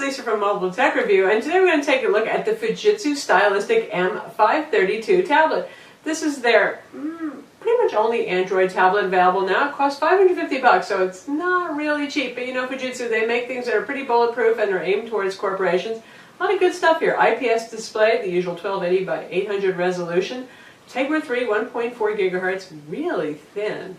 Lisa from Mobile Tech Review, and today we're going to take a look at the Fujitsu Stylistic M532 tablet. This is their pretty much only Android tablet available now. It costs $550, so it's not really cheap. But you know Fujitsu, they make things that are pretty bulletproof and are aimed towards corporations. A lot of good stuff here. IPS display, the usual 1280 by 800 resolution. Tegra 3, 1.4 gigahertz, really thin.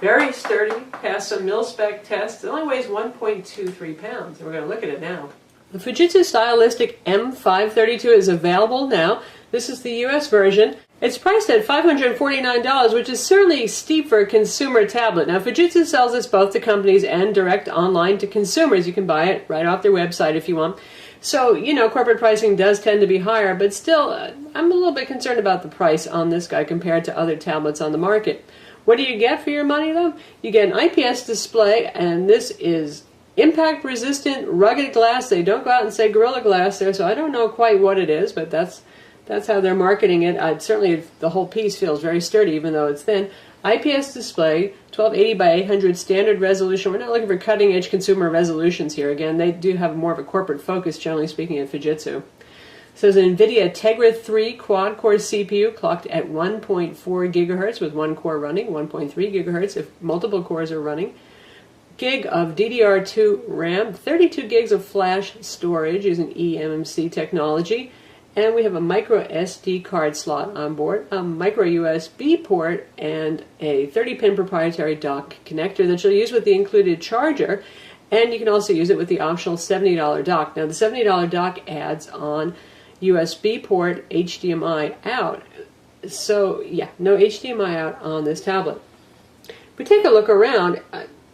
Very sturdy, passed some mil-spec tests. It only weighs 1.23 pounds, and we're going to look at it now. The Fujitsu Stylistic M532 is available now. This is the US version. It's priced at $549, which is certainly steep for a consumer tablet. Now, Fujitsu sells this both to companies and direct online to consumers. You can buy it right off their website if you want. So, you know, corporate pricing does tend to be higher, but still, I'm a little bit concerned about the price on this guy compared to other tablets on the market. What do you get for your money, though? You get an IPS display, and this is impact-resistant, rugged glass. They don't go out and say Gorilla Glass there, so I don't know quite what it is, but that's how they're marketing it. Certainly, the whole piece feels very sturdy, even though it's thin. IPS display, 1280 by 800 standard resolution. We're not looking for cutting-edge consumer resolutions here. Again, they do have more of a corporate focus, generally speaking, at Fujitsu. So there's an NVIDIA Tegra 3 quad-core CPU clocked at 1.4 gigahertz with one core running, 1.3 gigahertz if multiple cores are running. Gig of DDR2 RAM, 32 gigs of flash storage using eMMC technology. And we have a micro SD card slot on board, a micro USB port, and a 30-pin proprietary dock connector that you'll use with the included charger. And you can also use it with the optional $70 dock. Now, the $70 dock adds on USB port, HDMI out. So, yeah, no HDMI out on this tablet. If we take a look around,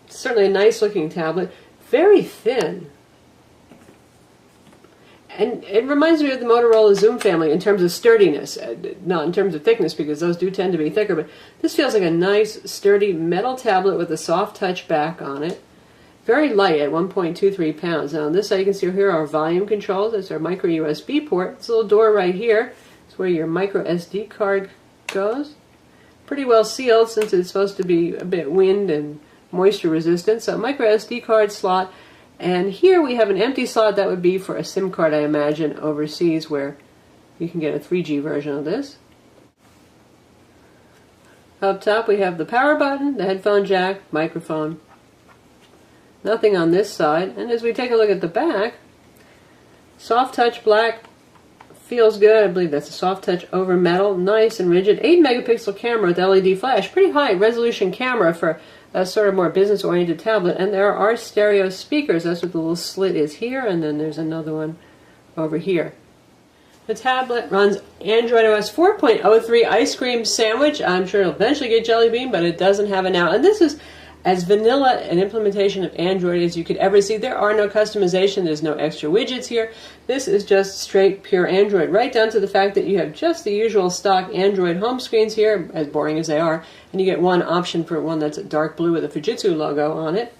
certainly a nice-looking tablet, very thin. And it reminds me of the Motorola Zoom family in terms of sturdiness, not in terms of thickness, because those do tend to be thicker, but this feels like a nice, sturdy metal tablet with a soft touch back on it. Very light at 1.23 pounds. Now on this side you can see here our volume controls. That's our micro USB port. This little door right here is where your micro SD card goes. Pretty well sealed since it's supposed to be a bit wind and moisture resistant. So micro SD card slot. And here we have an empty slot that would be for a SIM card, I imagine, overseas where you can get a 3G version of this. Up top we have the power button, the headphone jack, microphone. Nothing on this side. And as we take a look at the back, soft touch black, feels good. I believe that's a soft touch over metal, nice and rigid. 8 megapixel camera with LED flash, pretty high resolution camera for a sort of more business oriented tablet. And there are stereo speakers. That's what the little slit is here, and then there's another one over here. The tablet runs Android OS 4.03 Ice Cream Sandwich. I'm sure it'll eventually get Jelly Bean, but it doesn't have it now. And this is as vanilla an implementation of Android as you could ever see. There are no customization, there's no extra widgets here. This is just straight pure Android, right down to the fact that you have just the usual stock Android home screens here, as boring as they are, and you get one option for one that's a dark blue with a Fujitsu logo on it.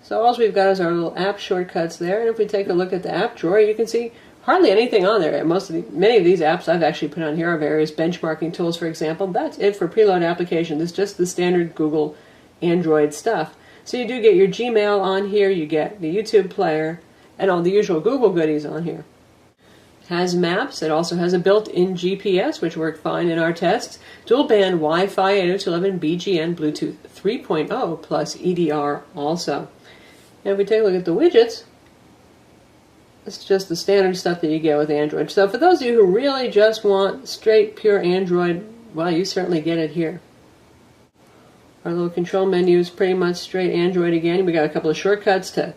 So all we've got is our little app shortcuts there, and if we take a look at the app drawer, you can see hardly anything on there. Many of these apps I've actually put on here are various benchmarking tools, for example. That's it for preload application. It's just the standard Google Android stuff. So you do get your Gmail on here, you get the YouTube player, and all the usual Google goodies on here. It has maps. It also has a built-in GPS, which worked fine in our tests. Dual-band Wi-Fi 802.11 BGN Bluetooth 3.0 plus EDR also. And if we take a look at the widgets, it's just the standard stuff that you get with Android. So for those of you who really just want straight, pure Android, well, you certainly get it here. Our little control menu is pretty much straight Android again. We got a couple of shortcuts to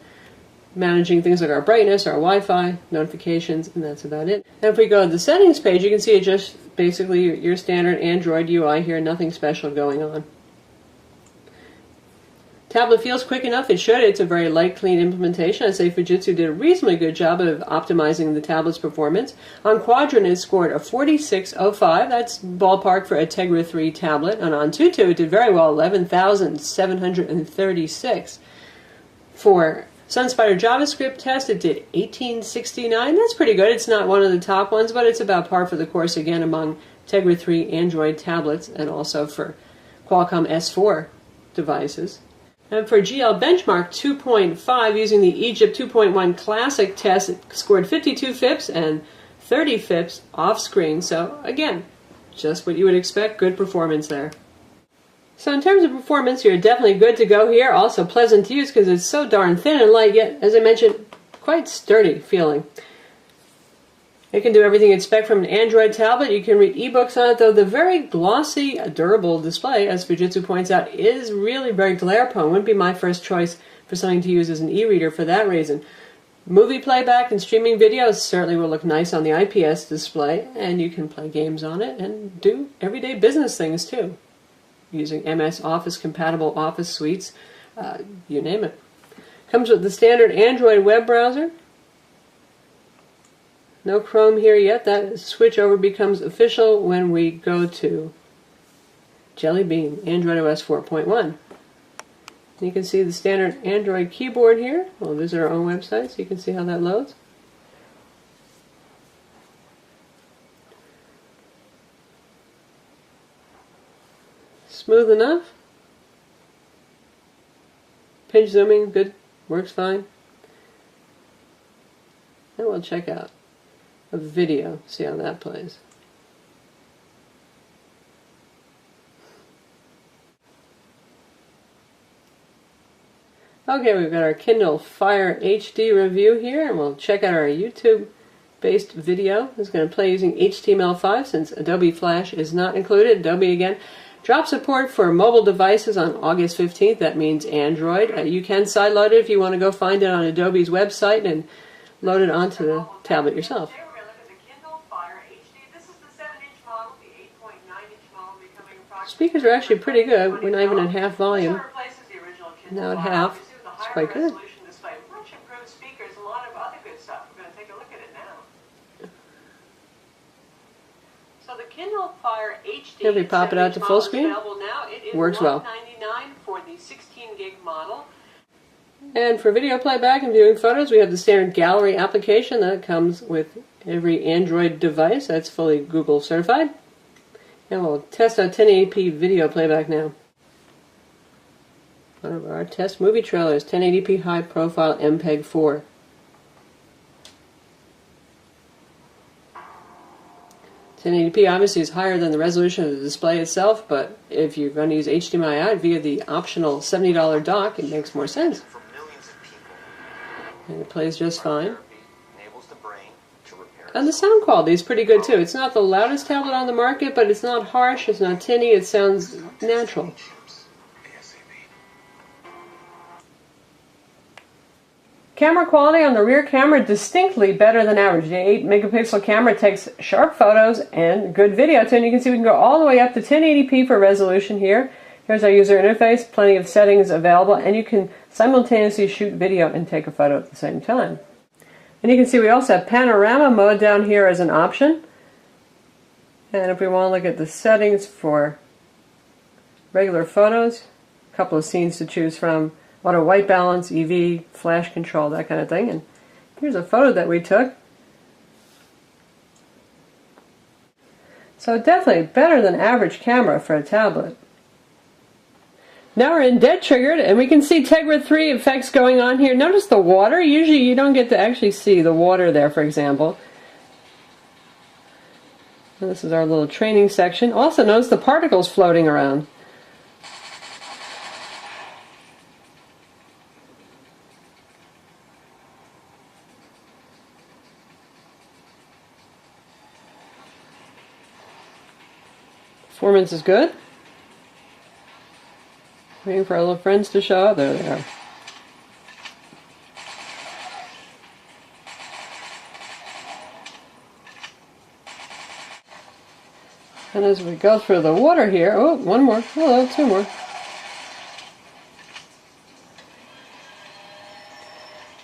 managing things like our brightness, our Wi-Fi, notifications, and that's about it. And if we go to the settings page, you can see it's just basically your standard Android UI here, nothing special going on. Tablet feels quick enough. It should. It's a very light, clean implementation. I'd say Fujitsu did a reasonably good job of optimizing the tablet's performance. On Quadrant, it scored a 4605. That's ballpark for a Tegra 3 tablet. And on Antutu, it did very well, 11,736. For Sunspider JavaScript test, it did 1869. That's pretty good. It's not one of the top ones, but it's about par for the course again among Tegra 3 Android tablets and also for Qualcomm S4 devices. And for GL Benchmark 2.5, using the Egypt 2.1 Classic test, it scored 52 FIPS and 30 FIPS off screen. So again, just what you would expect, good performance there. So in terms of performance, you're definitely good to go here. Also pleasant to use because it's so darn thin and light, yet, as I mentioned, quite sturdy feeling. It can do everything you'd expect from an Android tablet. You can read ebooks on it, though the very glossy, durable display, as Fujitsu points out, is really very glare prone. Wouldn't be my first choice for something to use as an e-reader for that reason. Movie playback and streaming videos certainly will look nice on the IPS display, and you can play games on it and do everyday business things too, using MS Office compatible Office suites, you name it. Comes with the standard Android web browser. No Chrome here yet. That switchover becomes official when we go to Jelly Bean, Android OS 4.1. You can see the standard Android keyboard here. We'll visit our own website so you can see how that loads. Smooth enough. Pinch zooming, good, works fine. And we'll check out a video, see how that plays. Okay, we've got our Kindle Fire HD review here, and we'll check out our YouTube-based video. It's going to play using HTML5 since Adobe Flash is not included. Adobe, again, dropped support for mobile devices on August 15th. That means Android. You can sideload it if you want to go find it on Adobe's website and load it onto the tablet yourself. Speakers are actually pretty good. We're not even at half volume. Now at half. It's quite good. Much improved speakers, a lot of other good stuff. We're going to take a look at it now. So the Kindle Fire HD. If we pop it out to full screen, works well. $199 for the 16 gig model. And for video playback and viewing photos, we have the standard gallery application that comes with every Android device. That's fully Google certified. And we'll test our 1080p video playback now. One of our test movie trailers, 1080p high profile MPEG-4. .1080p obviously is higher than the resolution of the display itself, but if you're going to use HDMI out via the optional $70 dock, it makes more sense. And it plays just fine. And the sound quality is pretty good too. It's not the loudest tablet on the market, but it's not harsh, it's not tinny, it sounds natural. Camera quality on the rear camera distinctly better than average. The 8 megapixel camera takes sharp photos and good video too, and you can see we can go all the way up to 1080p for resolution here. Here's our user interface, plenty of settings available, and you can simultaneously shoot video and take a photo at the same time. And you can see we also have panorama mode down here as an option. And if we want to look at the settings for regular photos, a couple of scenes to choose from. Auto white balance, EV, flash control, that kind of thing. And here's a photo that we took. So definitely better than average camera for a tablet. Now we're in dead triggered, and we can see Tegra 3 effects going on here. Notice the water. Usually you don't get to actually see the water there, for example. And this is our little training section. Also notice the particles floating around. Performance is good. Waiting for our little friends to show up. There they are. And as we go through the water here, oh, one more, hello, two more.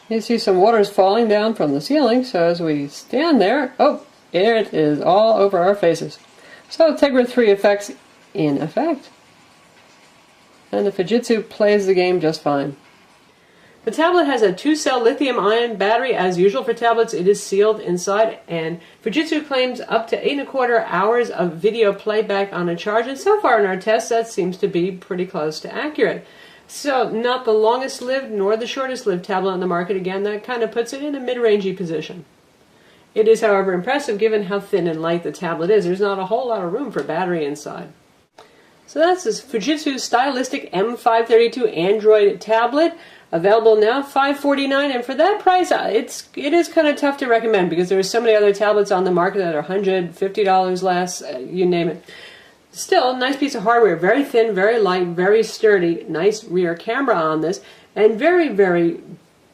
You see some water's falling down from the ceiling, so as we stand there, oh, it is all over our faces. So Tegra 3 effects in effect. And the Fujitsu plays the game just fine. The tablet has a 2-cell lithium-ion battery. As usual for tablets, it is sealed inside, and Fujitsu claims up to 8.25 hours of video playback on a charge, and so far in our tests that seems to be pretty close to accurate. So not the longest lived nor the shortest lived tablet on the market. Again, that kind of puts it in a mid-rangey position. It is, however, impressive given how thin and light the tablet is. There's not a whole lot of room for battery inside. So that's this Fujitsu Stylistic M532 Android tablet. Available now, $549, and for that price, it is kind of tough to recommend because there are so many other tablets on the market that are $150 less, you name it. Still, nice piece of hardware, very thin, very light, very sturdy, nice rear camera on this, and very, very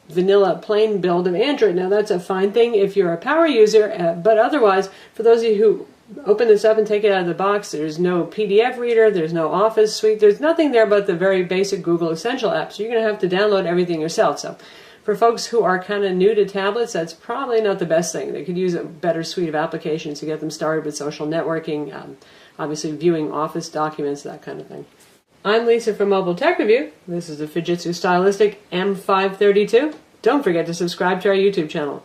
vanilla, plain build of Android. Now that's a fine thing if you're a power user, but otherwise, for those of you who open this up and take it out of the box, there's no PDF reader, there's no Office suite, there's nothing there but the very basic Google Essential apps. So you're going to have to download everything yourself. So for folks who are kind of new to tablets, that's probably not the best thing. They could use a better suite of applications to get them started with social networking, obviously viewing Office documents, that kind of thing. I'm Lisa from Mobile Tech Review. This is the Fujitsu Stylistic M532. Don't forget to subscribe to our YouTube channel.